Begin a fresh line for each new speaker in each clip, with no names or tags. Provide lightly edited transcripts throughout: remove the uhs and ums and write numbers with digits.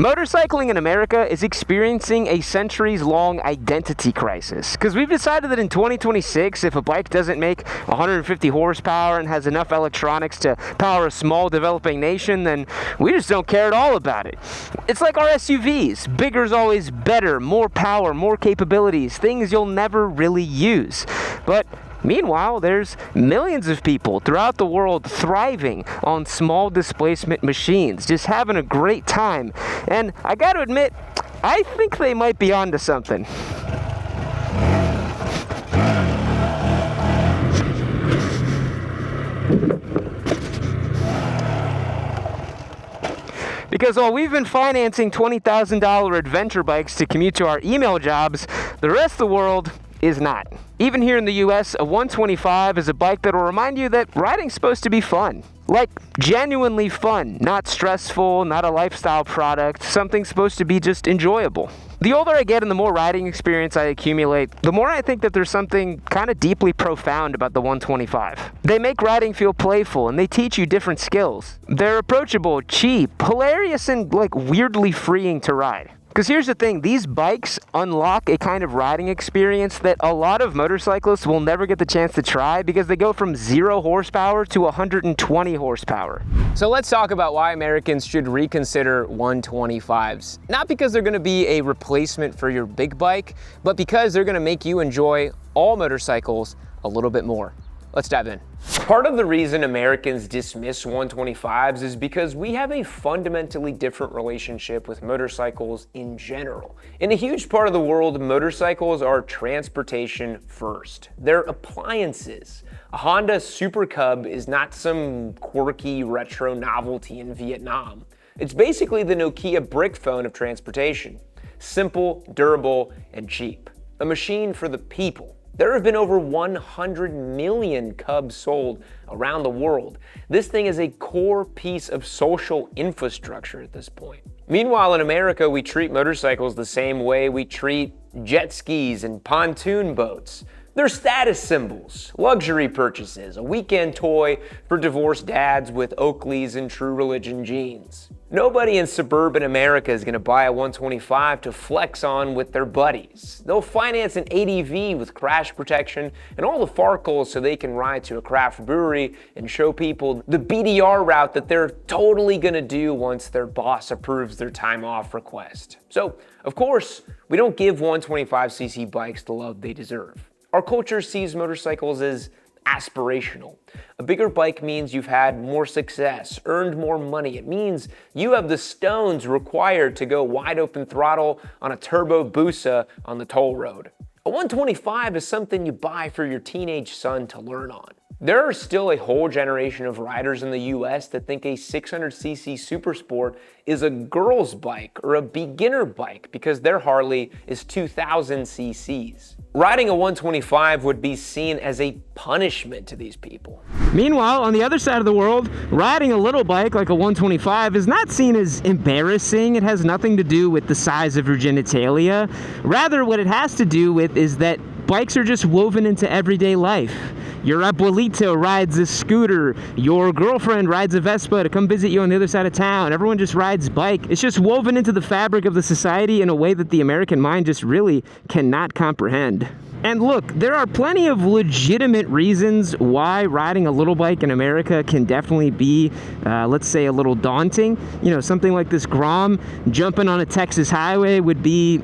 Motorcycling in America is experiencing a centuries-long identity crisis because we've decided that in 2026, if a bike doesn't make 150 horsepower and has enough electronics to power a small developing nation, then we just don't care at all about it. It's like our SUVs. Bigger is always better, more power, more capabilities, things you'll never really use. But meanwhile, there's millions of people throughout the world thriving on small displacement machines, just having a great time. And I gotta admit, I think they might be onto something. Because while we've been financing $20,000 adventure bikes to commute to our email jobs, the rest of the world is not. Even here in the US, a 125 is a bike that will remind you that riding's supposed to be fun. Like, genuinely fun, not stressful, not a lifestyle product, something supposed to be just enjoyable. The older I get and the more riding experience I accumulate, the more I think that there's something kind of deeply profound about the 125. They make riding feel playful and they teach you different skills. They're approachable, cheap, hilarious, and like weirdly freeing to ride. Because here's the thing, these bikes unlock a kind of riding experience that a lot of motorcyclists will never get the chance to try because they go from 0 horsepower to 120 horsepower.
So let's talk about why Americans should reconsider 125s. Not because they're going to be a replacement for your big bike, but because they're going to make you enjoy all motorcycles a little bit more. Let's dive in. Part of the reason Americans dismiss 125s is because we have a fundamentally different relationship with motorcycles in general. In a huge part of the world, motorcycles are transportation first. They're appliances. A Honda Super Cub is not some quirky retro novelty in Vietnam. It's basically the Nokia brick phone of transportation. Simple, durable, and cheap. A machine for the people. There have been over 100 million Cubs sold around the world. This thing is a core piece of social infrastructure at this point. Meanwhile, in America, we treat motorcycles the same way we treat jet skis and pontoon boats. They're status symbols, luxury purchases, a weekend toy for divorced dads with Oakleys and True Religion jeans. Nobody in suburban America is going to buy a 125 to flex on with their buddies. They'll finance an ADV with crash protection and all the farkles so they can ride to a craft brewery and show people the BDR route that they're totally going to do once their boss approves their time off request. So, of course, we don't give 125cc bikes the love they deserve. Our culture sees motorcycles as aspirational. A bigger bike means you've had more success, earned more money. It means you have the stones required to go wide open throttle on a Turbo Hayabusa on the toll road. A 125 is something you buy for your teenage son to learn on. There are still a whole generation of riders in the US that think a 600cc Supersport is a girl's bike or a beginner bike because their Harley is 2000 cc's. Riding a 125 would be seen as a punishment to these people.
Meanwhile, on the other side of the world, riding a little bike like a 125 is not seen as embarrassing. It has nothing to do with the size of your genitalia. Rather, what it has to do with is that bikes are just woven into everyday life. Your abuelito rides a scooter. Your girlfriend rides a Vespa to come visit you on the other side of town. Everyone just rides bike. It's just woven into the fabric of the society in a way that the American mind just really cannot comprehend. And look, there are plenty of legitimate reasons why riding a little bike in America can definitely be, let's say, a little daunting. You know, something like this Grom jumping on a Texas highway would be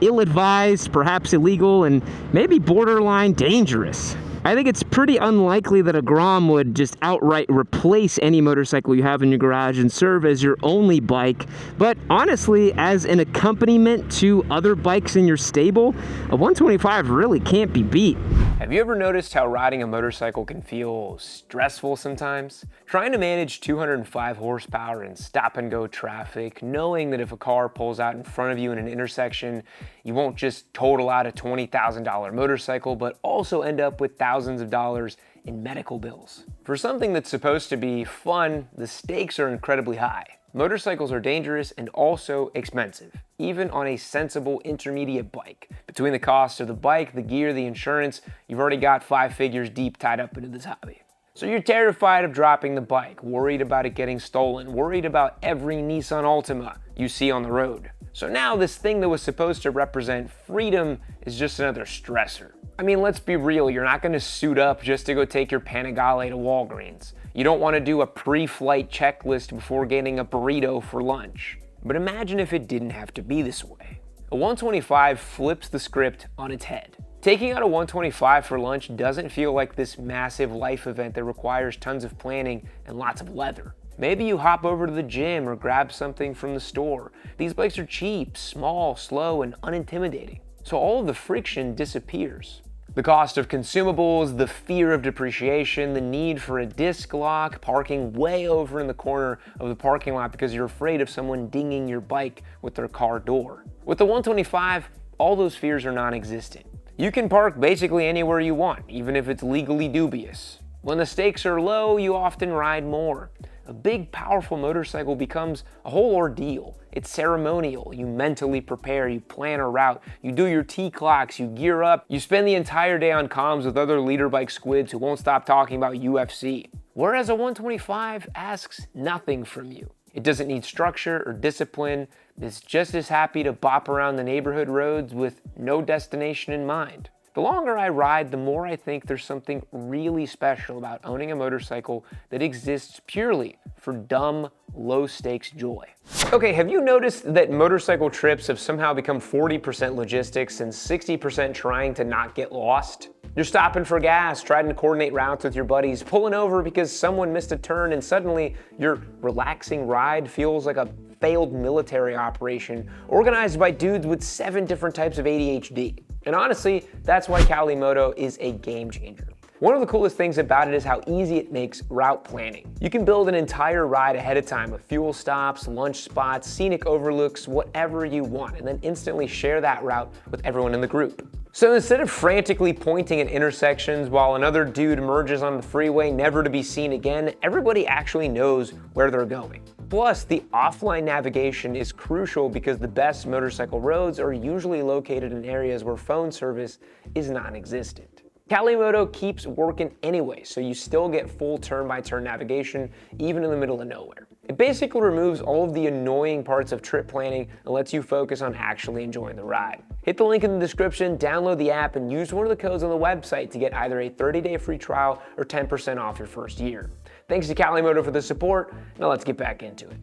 ill-advised, perhaps illegal, and maybe borderline dangerous. I think it's pretty unlikely that a Grom would just outright replace any motorcycle you have in your garage and serve as your only bike, but honestly, as an accompaniment to other bikes in your stable, a 125 really can't be beat.
Have you ever noticed how riding a motorcycle can feel stressful sometimes? Trying to manage 205 horsepower in stop-and-go traffic, knowing that if a car pulls out in front of you in an intersection, you won't just total out a $20,000 motorcycle, but also end up with thousands of dollars in medical bills. For something that's supposed to be fun, the stakes are incredibly high. Motorcycles are dangerous and also expensive, even on a sensible intermediate bike. Between the cost of the bike, the gear, the insurance, you've already got 5 figures deep tied up into this hobby. So you're terrified of dropping the bike, worried about it getting stolen, worried about every Nissan Altima you see on the road. So now this thing that was supposed to represent freedom is just another stressor. I mean, let's be real, you're not gonna suit up just to go take your Panigale to Walgreens. You don't wanna do a pre-flight checklist before getting a burrito for lunch. But imagine if it didn't have to be this way. A 125 flips the script on its head. Taking out a 125 for lunch doesn't feel like this massive life event that requires tons of planning and lots of leather. Maybe you hop over to the gym or grab something from the store. These bikes are cheap, small, slow, and unintimidating. So all of the friction disappears. The cost of consumables, the fear of depreciation, the need for a disc lock, parking way over in the corner of the parking lot because you're afraid of someone dinging your bike with their car door. With the 125, all those fears are non-existent. You can park basically anywhere you want, even if it's legally dubious. When the stakes are low, you often ride more. A big, powerful motorcycle becomes a whole ordeal. It's ceremonial. You mentally prepare, you plan a route, you do your T-clocks, you gear up, you spend the entire day on comms with other leader bike squids who won't stop talking about UFC. Whereas a 125 asks nothing from you. It doesn't need structure or discipline. It's just as happy to bop around the neighborhood roads with no destination in mind. The longer I ride, the more I think there's something really special about owning a motorcycle that exists purely for dumb, low-stakes joy. Okay, have you noticed that motorcycle trips have somehow become 40% logistics and 60% trying to not get lost? You're stopping for gas, trying to coordinate routes with your buddies, pulling over because someone missed a turn, and suddenly your relaxing ride feels like a failed military operation organized by dudes with 7 different types of ADHD. And honestly, that's why Kalimoto is a game changer. One of the coolest things about it is how easy it makes route planning. You can build an entire ride ahead of time with fuel stops, lunch spots, scenic overlooks, whatever you want, and then instantly share that route with everyone in the group. So instead of frantically pointing at intersections while another dude emerges on the freeway never to be seen again, everybody actually knows where they're going. Plus, the offline navigation is crucial because the best motorcycle roads are usually located in areas where phone service is non-existent. Kalimoto keeps working anyway, so you still get full turn-by-turn navigation, even in the middle of nowhere. It basically removes all of the annoying parts of trip planning and lets you focus on actually enjoying the ride. Hit the link in the description, download the app, and use one of the codes on the website to get either a 30-day free trial or 10% off your first year. Thanks to Kalimoto for the support. Now let's get back into it.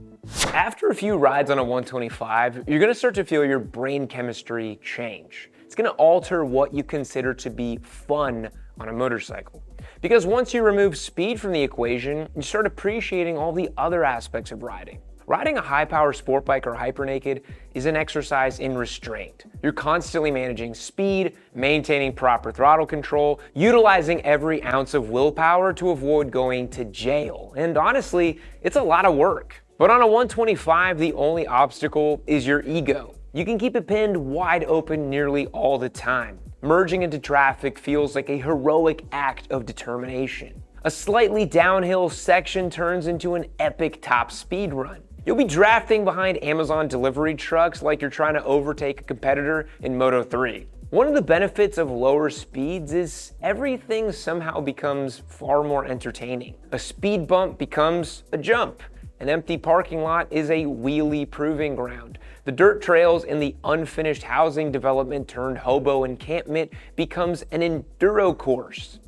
After a few rides on a 125, you're gonna start to feel your brain chemistry change. It's gonna alter what you consider to be fun on a motorcycle. Because once you remove speed from the equation, you start appreciating all the other aspects of riding. Riding a high-power sport bike or hypernaked is an exercise in restraint. You're constantly managing speed, maintaining proper throttle control, utilizing every ounce of willpower to avoid going to jail. And honestly, it's a lot of work. But on a 125, the only obstacle is your ego. You can keep it pinned wide open nearly all the time. Merging into traffic feels like a heroic act of determination. A slightly downhill section turns into an epic top speed run. You'll be drafting behind Amazon delivery trucks like you're trying to overtake a competitor in Moto 3. One of the benefits of lower speeds is everything somehow becomes far more entertaining. A speed bump becomes a jump. An empty parking lot is a wheelie proving ground. The dirt trails in the unfinished housing development turned hobo encampment becomes an enduro course.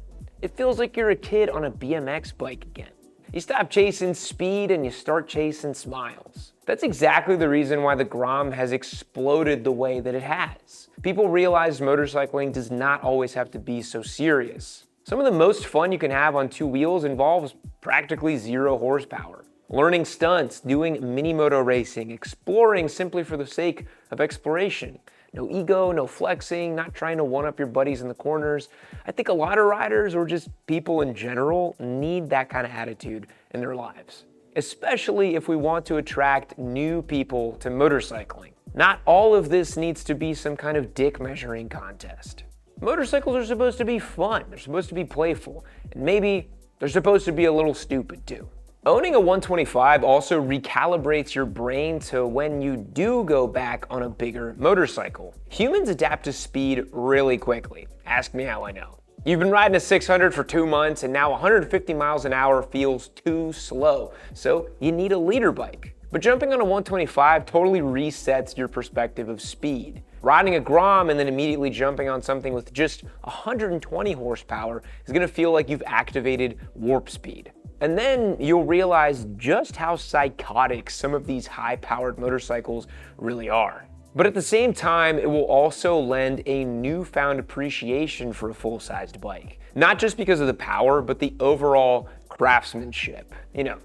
It feels like you're a kid on a BMX bike again. You stop chasing speed and you start chasing smiles. That's exactly the reason why the Grom has exploded the way that it has. People realize motorcycling does not always have to be so serious. Some of the most fun you can have on 2 wheels involves practically 0 horsepower. Learning stunts, doing mini-moto racing, exploring simply for the sake of exploration. No ego, no flexing, not trying to one-up your buddies in the corners. I think a lot of riders, or just people in general, need that kind of attitude in their lives. Especially if we want to attract new people to motorcycling. Not all of this needs to be some kind of dick measuring contest. Motorcycles are supposed to be fun, they're supposed to be playful, and maybe they're supposed to be a little stupid too. Owning a 125 also recalibrates your brain to when you do go back on a bigger motorcycle. Humans adapt to speed really quickly. Ask me how I know. You've been riding a 600 for 2 months and now 150 miles an hour feels too slow, so you need a leader bike. But jumping on a 125 totally resets your perspective of speed. Riding a Grom and then immediately jumping on something with just 120 horsepower is gonna feel like you've activated warp speed. And then you'll realize just how psychotic some of these high-powered motorcycles really are. But at the same time, it will also lend a newfound appreciation for a full-sized bike. Not just because of the power, but the overall craftsmanship. You know,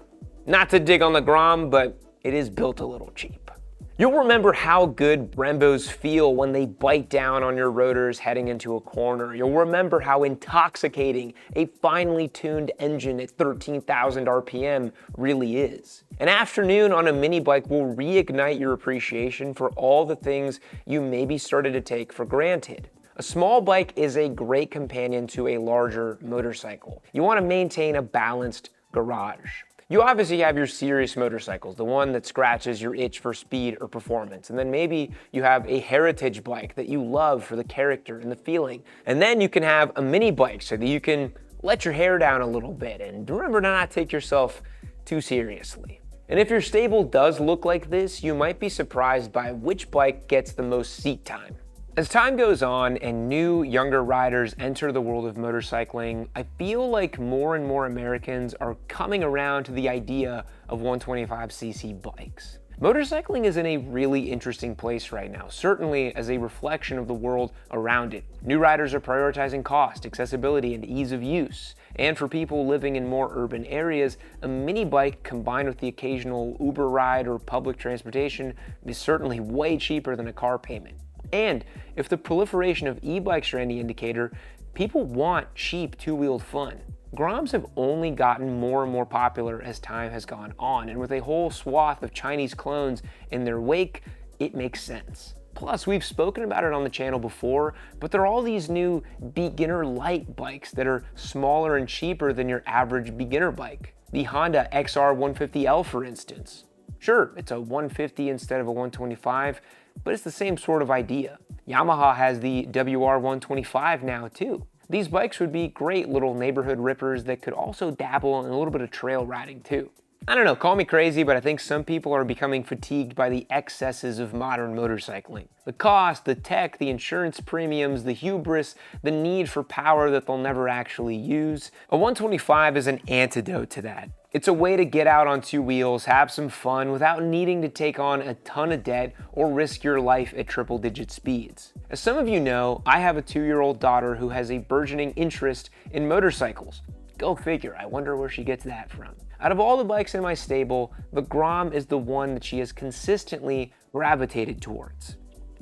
not to dig on the Grom, but it is built a little cheap. You'll remember how good Brembos feel when they bite down on your rotors heading into a corner. You'll remember how intoxicating a finely tuned engine at 13,000 RPM really is. An afternoon on a mini bike will reignite your appreciation for all the things you maybe started to take for granted. A small bike is a great companion to a larger motorcycle. You want to maintain a balanced garage. You obviously have your serious motorcycles, the one that scratches your itch for speed or performance. And then maybe you have a heritage bike that you love for the character and the feeling. And then you can have a mini bike so that you can let your hair down a little bit and remember to not take yourself too seriously. And if your stable does look like this, you might be surprised by which bike gets the most seat time. As time goes on and new, younger riders enter the world of motorcycling, I feel like more and more Americans are coming around to the idea of 125cc bikes. Motorcycling is in a really interesting place right now, certainly as a reflection of the world around it. New riders are prioritizing cost, accessibility, and ease of use. And for people living in more urban areas, a mini bike combined with the occasional Uber ride or public transportation is certainly way cheaper than a car payment. And if the proliferation of e-bikes are any indicator, people want cheap two-wheeled fun. Groms have only gotten more and more popular as time has gone on, and with a whole swath of Chinese clones in their wake, it makes sense. Plus, we've spoken about it on the channel before, but there are all these new beginner light bikes that are smaller and cheaper than your average beginner bike. The Honda XR150L, for instance. Sure, it's a 150 instead of a 125, but it's the same sort of idea. Yamaha has the WR125 now too. These bikes would be great little neighborhood rippers that could also dabble in a little bit of trail riding too. I don't know, call me crazy, but I think some people are becoming fatigued by the excesses of modern motorcycling. The cost, the tech, the insurance premiums, the hubris, the need for power that they'll never actually use. A 125 is an antidote to that. It's a way to get out on two wheels, have some fun without needing to take on a ton of debt or risk your life at triple-digit speeds. As some of you know, I have a 2-year-old daughter who has a burgeoning interest in motorcycles. Go figure, I wonder where she gets that from. Out of all the bikes in my stable, the Grom is the one that she has consistently gravitated towards.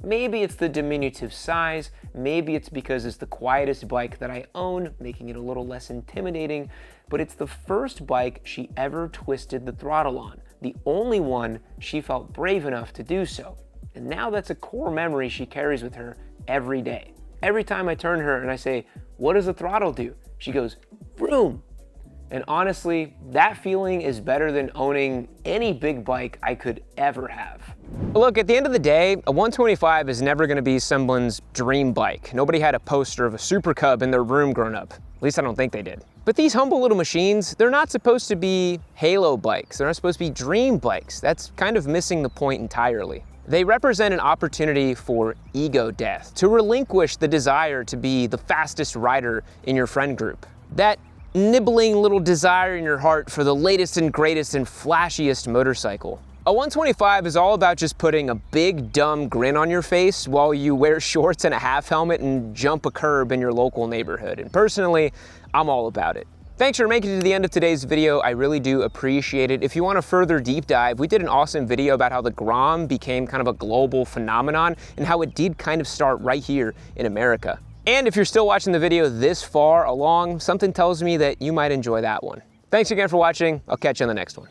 Maybe it's the diminutive size, maybe it's because it's the quietest bike that I own, making it a little less intimidating, but it's the first bike she ever twisted the throttle on, the only one she felt brave enough to do so. And now that's a core memory she carries with her every day. Every time I turn to her and I say, "What does the throttle do?" she goes, "Vroom." And honestly, that feeling is better than owning any big bike I could ever have.
Look, at the end of the day, a 125 is never gonna be someone's dream bike. Nobody had a poster of a Super Cub in their room growing up. At least I don't think they did. But these humble little machines, they're not supposed to be halo bikes. They're not supposed to be dream bikes. That's kind of missing the point entirely. They represent an opportunity for ego death, to relinquish the desire to be the fastest rider in your friend group. That nibbling little desire in your heart for the latest and greatest and flashiest motorcycle. A 125 is all about just putting a big dumb grin on your face while you wear shorts and a half helmet and jump a curb in your local neighborhood. And personally, I'm all about it. Thanks for making it to the end of today's video. I really do appreciate it. If you want a further deep dive, we did an awesome video about how the Grom became kind of a global phenomenon and how it did kind of start right here in America. And if you're still watching the video this far along, something tells me that you might enjoy that one. Thanks again for watching. I'll catch you on the next one.